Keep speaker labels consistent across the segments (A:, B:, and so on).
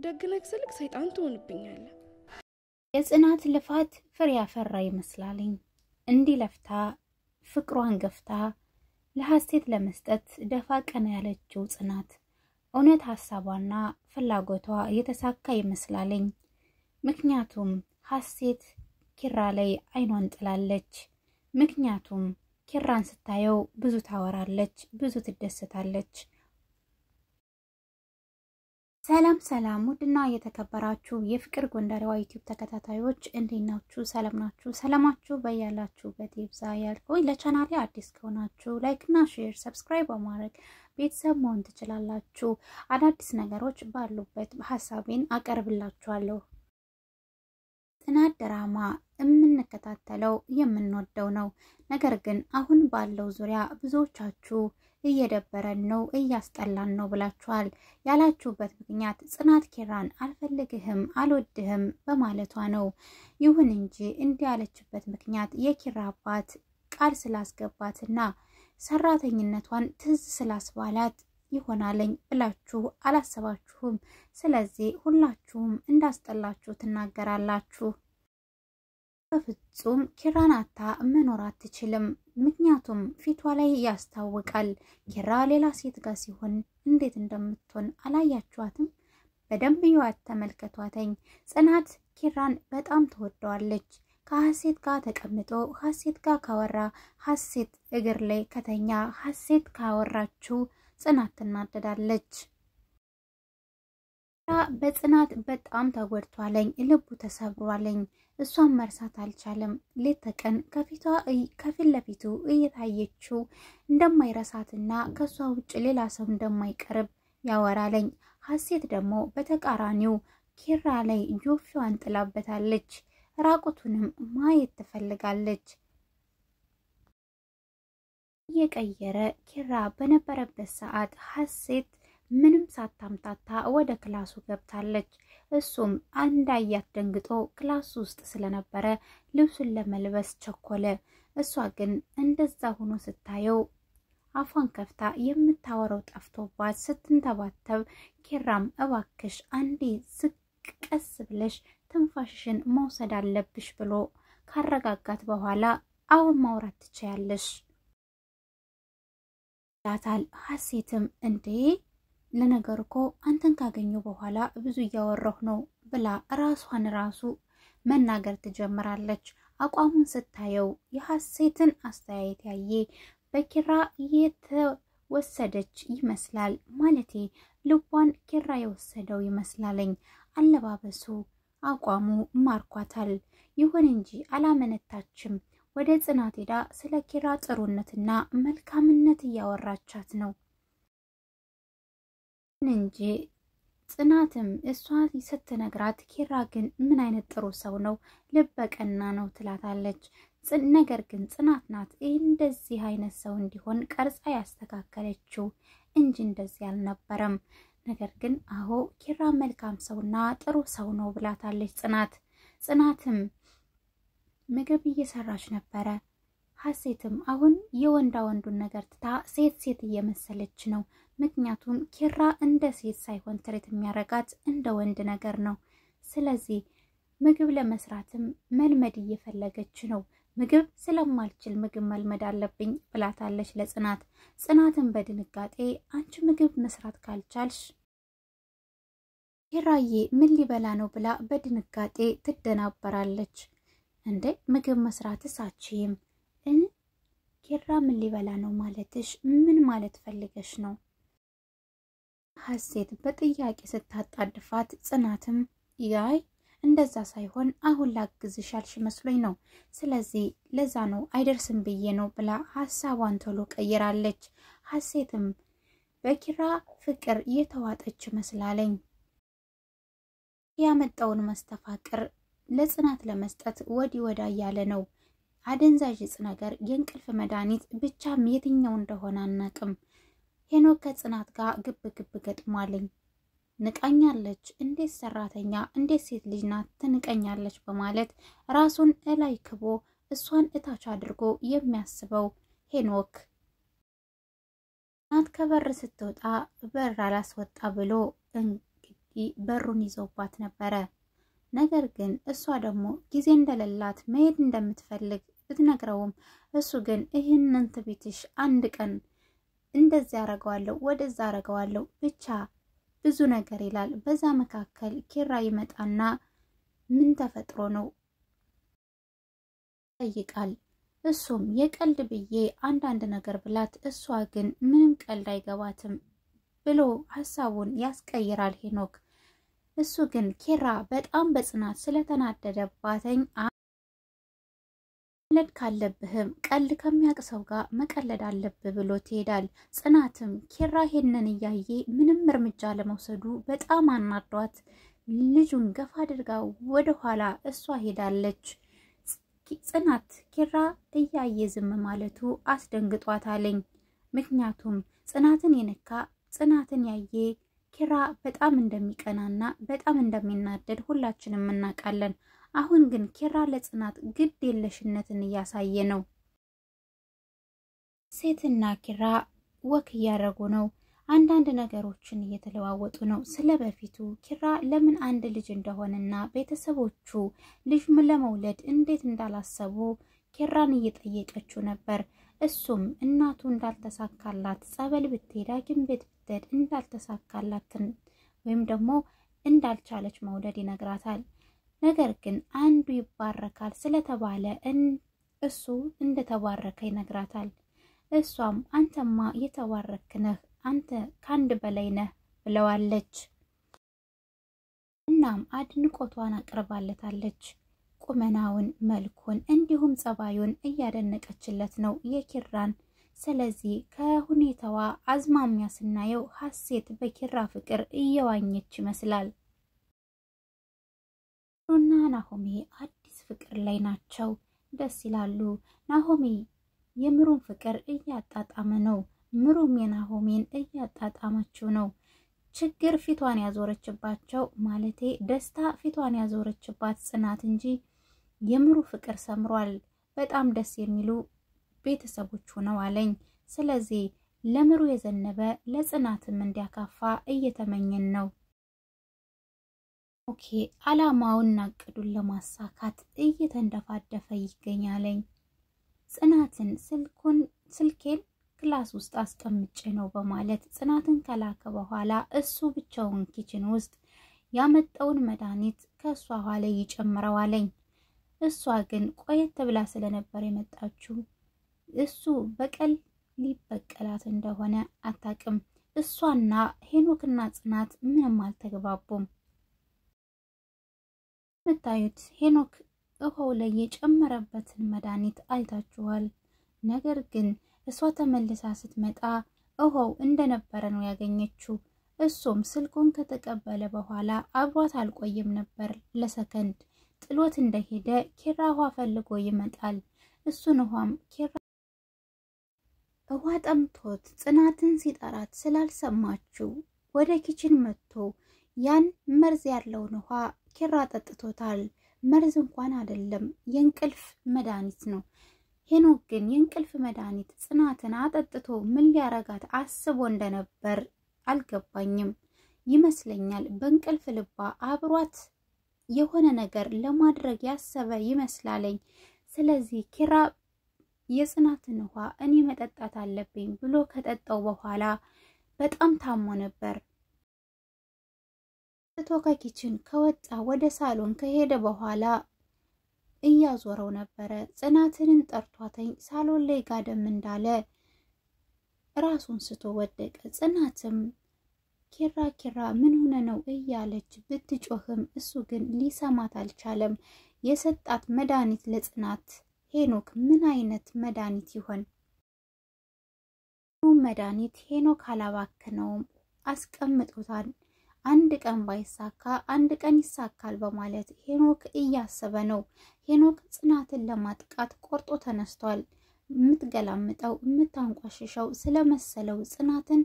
A: ደግነክ ስልክ ሰይጣን ትሆንብኛለህ።
B: የጽናት ልፋት ፍሬ ያፈራ ይመስላልኝ። እንዲህ ለፍታ ፍቅሯን ገፍታ ለሐሴት ለመስጠት ደፋ ቀና ያለችው ጽናት እውነት ሐሳቧና ፍላጎቷ የተሳካ ይመስላልኝ። ምክንያቱም ሐሴት ኪራ ላይ አይኗን ጥላለች። ምክንያቱም ኪራን ስታየው ብዙ ታወራለች፣ ብዙ ትደሰታለች። ሰላም ውድና የተከበራችሁ የፍቅር ጎንደሬዋ ዩቲዩብ ተከታታዮች እንዴት ናችሁ? ሰላም ናችሁ? ሰላማችሁ በያላችሁበት ይብዛ ያልኩኝ። ለቻናሌ አዲስ ከሆናችሁ ላይክ እና ሼር ሰብስክራይብ በማድረግ ቤተሰብ መሆን ትችላላችሁ። አዳዲስ ነገሮች ባሉበት ሐሳቤን አቀርብላችኋለሁ። ጽናት ድራማ የምንከታተለው የምንወደው ነው። ነገር ግን አሁን ባለው ዙሪያ ብዙዎቻችሁ እየደበረን ነው እያስጠላን ነው ብላችኋል። ያላችሁበት ምክንያት ጽናት ኪራን አልፈልግህም አልወድህም በማለቷ ነው። ይሁን እንጂ እንዲህ ያለችበት ምክንያት የኪራ አባት ቃል ስላስገባትና ሰራተኝነቷን ትዝ ስላስባላት ይሆናልኝ ብላችሁ አላሰባችሁም። ስለዚህ ሁላችሁም እንዳስጠላችሁ ትናገራላችሁ። በፍጹም ኪራናታ መኖር አትችልም። ምክንያቱም ፊቷ ላይ ያስታውቃል። ኪራ ሌላ ሴት ጋር ሲሆን እንዴት እንደምትሆን አላያችኋትም? በደንብ ይዋት ተመልከቷተኝ። ጽናት ኪራን በጣም ተወደዋለች። ከሐሴት ጋር ተቀምጦ ሐሴት ጋር ካወራ ሐሴት እግር ላይ ከተኛ ሐሴት ካወራችው ጽናት ትናደዳለች። በጽናት በጣም ተጎድቷለኝ፣ ልቡ ተሰብሯለኝ። እሷን መርሳት አልቻለም። ሌት ተቀን ከፊት ለፊቱ እየታየችው እንደማይረሳትና ከሷ ውጭ ሌላ ሰው እንደማይቀርብ ያወራለኝ። ሐሴት ደግሞ በተቃራኒው ኪራ ላይ ጆፊዋን ጥላበታለች። ራቁቱንም ማየት ትፈልጋለች። እየቀየረ ኪራ በነበረበት ሰዓት ሐሴት ምንም ሳታምታታ ወደ ክላሱ ገብታለች። እሱም አንዳያት ደንግጦ ክላሱ ውስጥ ስለነበረ ልብሱን ለመልበስ ቸኮለ። እሷ ግን እንደዛ ሆኖ ስታየው አፏን ከፍታ የምታወራው ጠፍቶባት ስትንተባተብ ኪራም እባክሽ አንዴ ዝቅ ቀስ ብለሽ ትንፋሽሽን መውሰድ አለብሽ ብሎ ካረጋጋት በኋላ አሁን ማውራት ትችያለሽ ዳታል። ሐሴትም እንዴ ለነገር እኮ አንተን ካገኘው በኋላ ብዙ እያወራሁ ነው ብላ ራሱ መናገር ትጀምራለች። አቋሙን ስታየው የሐሴትን አስተያየት ያየ በኪራ የተወሰደች ይመስላል። ማለቴ ልቧን ኪራ የወሰደው ይመስላለኝ። አለባበሱ፣ አቋሙ ማርኳታል። ይሁን እንጂ አላመነታችም። ወደ ጽናት ሄዳ ስለ ኪራ ጥሩነትና መልካምነት እያወራቻት ነው እንጂ ጽናትም እሷ ስትነግራት ኪራ ግን ምን አይነት ጥሩ ሰው ነው፣ ልበቀና ነው ትላታለች። ነገር ግን ጽናት ናት እንደዚህ አይነት ሰው እንዲሆን ቀርጻ ያስተካከለችው እንጂ እንደዚህ አልነበረም። ነገር ግን አዎ ኪራ መልካም ሰውና ጥሩ ሰው ነው ብላታለች ጽናትም ምግብ እየሰራች ነበረ። ሐሴትም አሁን የወንዱን ነገር ትታ ሴት እየመሰለች ነው። ምክንያቱም ኪራ እንደ ሴት ሳይሆን ትሪት የሚያረጋት እንደ ወንድ ነገር ነው። ስለዚህ ምግብ ለመስራትም መልመድ እየፈለገች ነው። ምግብ ስለማልችል ምግብ መልመድ አለብኝ ብላታለች ለጽናት። ጽናትም በድንጋጤ አንቺ ምግብ መስራት ካልቻልሽ ኪራዬ ምን ሊበላ ነው ብላ በድንጋጤ ትደናበራለች። እንዴ ምግብ መስራትስ አትችይም? ኪራ ምን ሊበላ ነው ማለትሽ ምን ማለት ፈልገሽ ነው? ሐሴት በጥያቄ ስታጣድፋት ጽናትም ያይ እንደዛ ሳይሆን አሁን ላግዝሽ ያልሽ መስሎኝ ነው። ስለዚህ ለዛ ነው አይደርስም ብዬ ነው ብላ ሐሳቧን ቶሎ ቀይራለች። ሐሴትም በኪራ ፍቅር የተዋጠች መስላለኝ። ያመጣውን መስተፋቅር ለጽናት ለመስጠት ወዳ ያለ ነው። አደንዛዥ እጽ ነገር የእንቅልፍ መድኃኒት ብቻም የትኛው እንደሆነ አናቅም። ሄኖክ ከጽናት ጋር ግብ ገጥሟልኝ። ንቃኛለች፣ እንዴት ሰራተኛ እንዴት ሴት ልጅ ናት ትንቀኛለች በማለት ራሱን እላይ ክቦ እሷን እታች አድርጎ የሚያስበው ሄኖክ ናት ከበር ስትወጣ በር አላስወጣ ብሎ በሩን ይዘውባት ነበረ። ነገር ግን እሷ ደግሞ ጊዜ እንደሌላት መሄድ እንደምትፈልግ ብትነግረውም እሱ ግን ይህንን ትቢትሽ አንድ ቀን እንደዚህ አረጋዋለሁ ወደዛ አረጋዋለሁ ብቻ ብዙ ነገር ይላል። በዛ መካከል ኪራ ይመጣና ምን ተፈጥሮ ነው ይጠይቃል። እሱም የቀልድ ብዬ አንዳንድ ነገር ብላት እሷ ግን ምንም ቀልድ አይገባትም ብሎ ሀሳቡን ያስቀይራል ሄኖክ። እሱ ግን ኪራ በጣም በጽናት ስለተናደደባተኝ መቀለድ ካለብህም ቀልድ ከሚያውቅ ሰው ጋር መቀለድ አለብህ ብሎ ትሄዳል። ጽናትም ኪራ ሄንን እያየ ምንም እርምጃ ለመውሰዱ በጣም አናዷት ልጁን ገፋ አድርጋ ወደ ኋላ እሷ ሄዳለች። ጽናት ኪራ እያየ ዝም ማለቱ አስደንግጧታለኝ። ምክንያቱም ጽናትን የነካ ጽናትን ያየ ኪራ በጣም እንደሚቀናና በጣም እንደሚናደድ ሁላችንም እናውቃለን። አሁን ግን ኪራ ለጽናት ግድ የለሽነትን እያሳየ ነው። ሴትና ኪራ ወክ እያደረጉ ነው። አንዳንድ ነገሮችን እየተለዋወጡ ነው። ስለበፊቱ ኪራ ለምን አንድ ልጅ እንደሆነና ቤተሰቦቹ ልጅ ለመውለድ እንዴት እንዳላሰቡ ኪራን እየጠየቀችው ነበር። እሱም እናቱ እንዳልተሳካላት ጸበል ብትሄድ ሐኪም ቤት ብትሄድ እንዳልተሳካላትን ወይም ደግሞ እንዳልቻለች መውለድ ይነግራታል። ነገር ግን አንዱ ይባረካል ስለተባለ እሱ እንደተባረከ ይነግራታል። እሷም አንተማ የተባረክ ነህ አንተ ካንድ በላይ ነህ ብለዋለች። እናም አድንቆቷን አቅርባለታለች። ቁመናውን፣ መልኩን እንዲሁም ጸባዩን እያደነቀችለት ነው የኪራን። ስለዚህ ከሁኔታዋ አዝማሚያ ስናየው ሀሴት በኪራ ፍቅር እየዋኘች ይመስላል። ሩና ናሆሜ አዲስ ፍቅር ላይ ናቸው። ደስ ይላሉ። ናሆሜ የምሩን ፍቅር እያጣጣመ ነው። ምሩም የናሆሜን እያጣጣመችው ነው። ችግር ፊቷን ያዞረችባቸው ማለቴ ደስታ ፊቷን ያዞረችባት ጽናት እንጂ የምሩ ፍቅር ሰምሯል። በጣም ደስ የሚሉ ቤተሰቦች ሆነው አለኝ። ስለዚህ ለምሩ የዘነበ ለጽናትም እንዲያካፋ እየተመኘን ነው። ኦኬ አላማውና እቅዱን ለማሳካት እየተንደፋደፈ ይገኛለኝ። ጽናትን ስልኬን ክላስ ውስጥ አስቀምጬ ነው በማለት ጽናትን ከላከ በኋላ እሱ ብቻውን ኪችን ውስጥ ያመጣውን መድኃኒት ከሷ ኋላ ይጨምረዋለኝ። እሷ ግን ቆየት ብላ ስለነበር የመጣችው እሱ በቀል ሊበቀላት እንደሆነ አታቅም። እሷና ሄኖክና ጽናት ምንም አልተግባቡም። መታዩት ሄኖክ ውሃው ላይ የጨመረበትን መድኃኒት አይታችኋል። ነገር ግን እሷ ተመልሳ ስትመጣ ውሃው እንደነበረ ነው ያገኘችው። እሱም ስልኩን ከተቀበለ በኋላ አብሯት አልቆየም ነበር ለሰከንድ ጥሎት እንደሄደ ኪራ ውሃ ፈልጎ ይመጣል። እሱን ውሃም ኪራ ውሃ ጠምቶት ጽናትን ሲጠራት ስላልሰማችው ወደ ኪችን መጥቶ ያን መርዝ ያለውን ውሃ ኪራ ጠጥቶታል። መርዝ እንኳን አይደለም የእንቅልፍ መድኃኒት ነው። ሄኖክ ግን የእንቅልፍ መድኃኒት ጽናትን አጠጥቶ ምን ሊያረጋት አስቦ እንደነበር አልገባኝም። ይመስለኛል በእንቅልፍ ልባ አብሯት የሆነ ነገር ለማድረግ ያሰበ ይመስላለኝ። ስለዚህ ኪራ የጽናትን ውሃ እኔ መጠጣት አለብኝ ብሎ ከጠጣው በኋላ በጣም ታሞ ነበር። ከኪችን ከወጣ ወደ ሳሎን ከሄደ በኋላ እያዞረው ነበረ። ጽናትን ጠርቷተኝ ሳሎን ላይ ጋደም እንዳለ ራሱን ስቶ ወደቀ። ጽናትም ኪራ ምን ሆነ ነው እያለች ብትጮህም እሱ ግን ሊሰማት አልቻለም። የሰጣት መድኃኒት ለጽናት ሄኖክ ምን አይነት መድኃኒት ይሆን? መድኃኒት ሄኖክ አላባከነውም፣ አስቀምጦታል። አንድ ቀን ባይሳካ አንድ ቀን ይሳካል በማለት ሄኖክ እያሰበ ነው። ሄኖክ ጽናትን ለማጥቃት ቆርጦ ተነስቷል። የምትገላምጠው የምታንቋሽሸው ስለመሰለው ጽናትን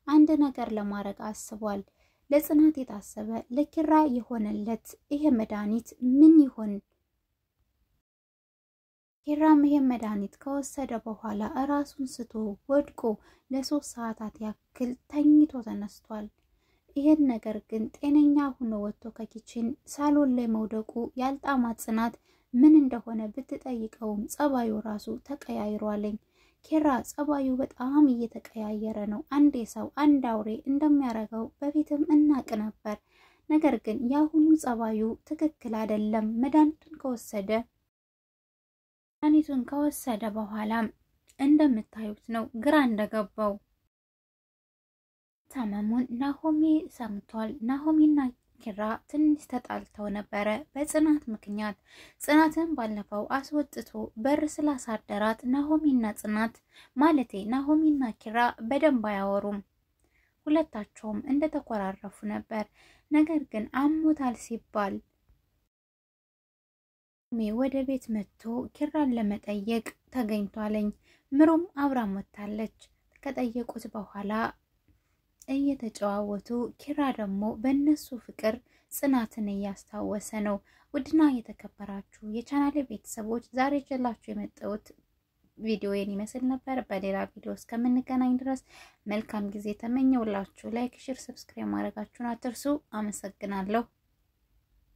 B: አንድ ነገር ለማድረግ አስቧል። ለጽናት የታሰበ ለኪራ የሆነለት ይሄ መድኃኒት ምን ይሆን? ኪራም ይሄ መድኃኒት ከወሰደ በኋላ ራሱን ስቶ ወድቆ ለ3 ሰዓታት ያክል ተኝቶ ተነስቷል። ይሄን ነገር ግን ጤነኛ ሆኖ ወጥቶ ከኪችን ሳሎን ላይ መውደቁ ያልጣማት ጽናት ምን እንደሆነ ብትጠይቀውም ጸባዩ ራሱ ተቀያይሯልኝ። ኪራ ጸባዩ በጣም እየተቀያየረ ነው። አንዴ ሰው አንድ አውሬ እንደሚያረገው በፊትም እናቅ ነበር። ነገር ግን ያሁኑ ጸባዩ ትክክል አይደለም። መድኃኒቱን ከወሰደ በኋላ እንደምታዩት ነው ግራ እንደገባው። ታመሙን ናሆሚ ሰምቷል። ናሆሚና ኪራ ትንሽ ተጣልተው ነበረ በጽናት ምክንያት። ጽናትን ባለፈው አስወጥቶ በር ስላሳደራት ናሆሚና ጽናት ናሆሚና ኪራ በደንብ አያወሩም። ሁለታቸውም እንደተኮራረፉ ነበር። ነገር ግን አሞታል ሲባል ወደ ቤት መጥቶ ኪራን ለመጠየቅ ተገኝቷለኝ። ምሩም አብራ ሞታለች። ከጠየቁት በኋላ እየተጨዋወቱ ኪራ ደግሞ በእነሱ ፍቅር ጽናትን እያስታወሰ ነው። ውድና የተከበራችሁ የቻናሌ ቤተሰቦች ዛሬ ይዤላችሁ የመጣሁት ቪዲዮዬን ይመስል ነበር። በሌላ ቪዲዮ እስከምንገናኝ ድረስ መልካም ጊዜ ተመኘውላችሁ። ላይክ፣ ሼር፣ ሰብስክራይብ ማድረጋችሁን አትርሱ። አመሰግናለሁ።